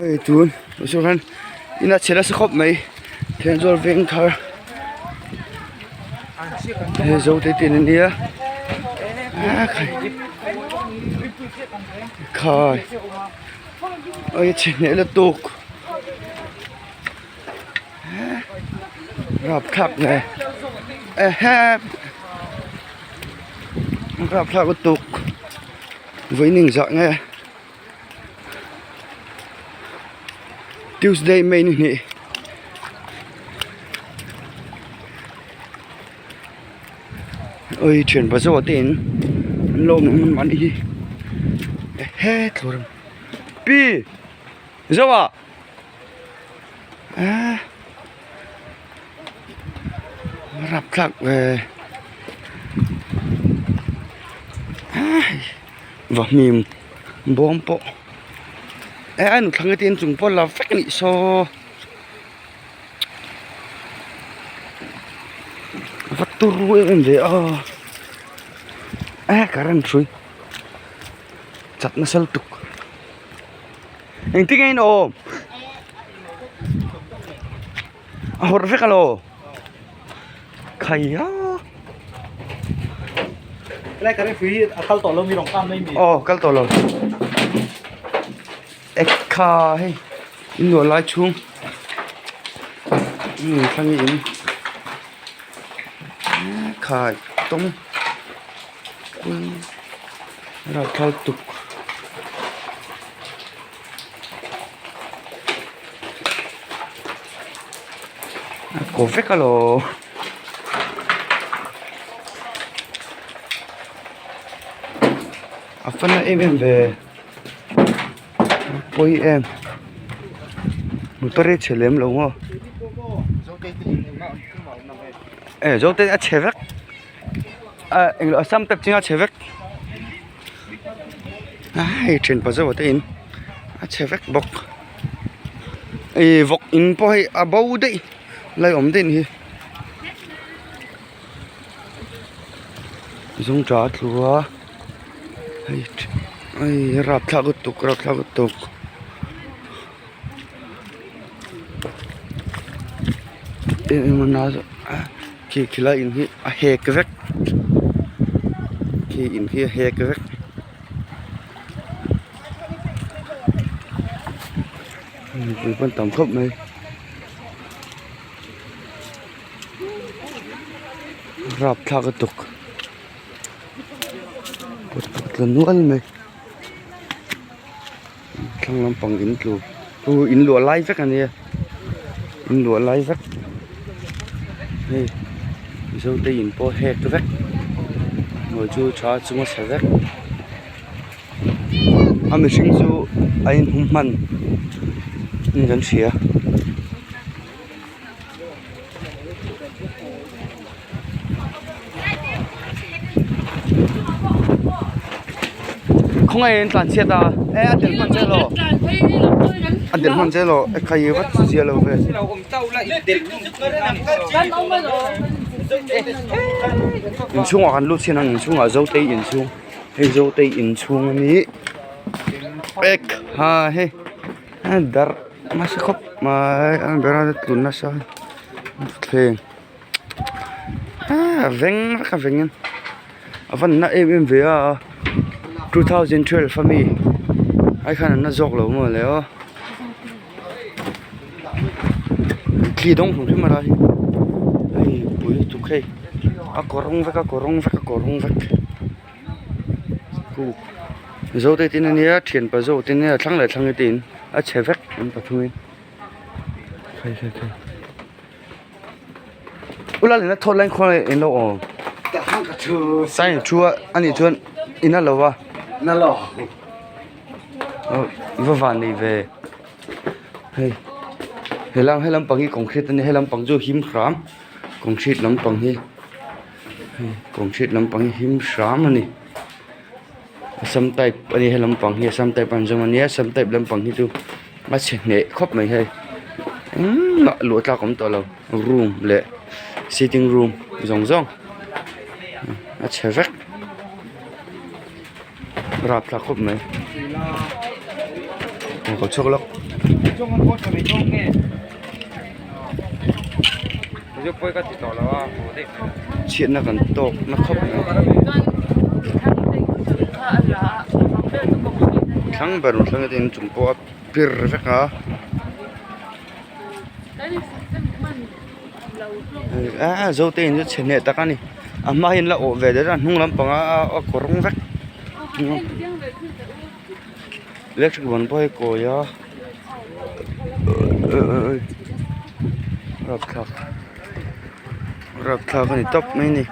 Ê chuồn, số khăn, ina chết là sẽ khóc mấy, Thenzawl vengthar, thế dấu thế tiền này khai, ơi chuyện này là tục, rạp tháp này, rạp tháp cái tục, với những dạng nghe. Tuesday May ni ơi chuyện bao giờ tiền lôm nó ăn đi hết rồi pi giờ rạp khắc về và mìm bom bộ anh thằng cái tiền chúng tôi là phát nị so vắt tu ruồi em vậy cả rắn suy chặt nó sâu tục anh tiếng anh ôm hồi phát alo khay á lại cái phí câu tổ lông mi đồng cam đây mi câu tổ lông ekka hay in lo lai chung thằng in khai tông ra khai tục cổ phết cả lò phân là em về ôi em một tôi chơi lém đúng không dấu tên đã chơi vét anh là xăm tập chính là chơi vét chuyện bao giờ tên chơi vét bọc vọc in bôi bao đấy lại ổn định hi dùng trả thua rạp thạc tục em nói khi lại in hi hè cái vét khi in hi hè cái vét vẫn tầm khốc này rạp thạc tục là nuôi mày thằng làm bằng in lụa lai vét này in lụa lai vét hey dâu tây in po he cái vét ngồi chú cho chúng nó sẽ vét mình sinh chú anh hùng mạnh nhưng vẫn xía không ai làm chết à anh đến phần chơi lo anh đến phần chơi lo khai vắt gì lo về in chung à lúc xin in chung à dâu tây in chung hay dâu tây in chung này ek ha hey dar masih khóc mà anh bé ra tuần nó sao phèn veng các veng phần na em về 2012 for me ai khăn nó dọc lâu mà léo khi đông không thấy mà đây đây bùi chụp khay korong vek cu dâu tây tin này thiền bà dâu tin này thằng lại thằng cái tin chơi vek em bà thôi khay ula lên nó thôn lên khoai em đâu sai chua anh ấy chua ina lâu à nó lò vừa vàng này về hay làm bằng cái concrete này hay làm bằng जो hiếm khám concrete làm bằng cái concrete làm bằng hiếm khám này sometimes anh hay làm bằng cái sometimes bằng giống anh sometimes làm bằng cái tu mà chuyện này khóc mày hay lụa ta cũng to lâu room lệ sitting room rong chơi vét rạp là khúc này có chốc lắm chung con cốt của mình chung nghe giúp với các chị tỏ là hoa hồ đấy chuyện là cần tộc nó khóc kháng bẩn kháng cái chúng po pir phết hả dâu tên rất chén nhẹ ta cái này mà hiện là ổ về đấy là nung lắm bằng cổ rong vắt vắt cái bọn boy cổ ya rập thạc cái này tóc mấy này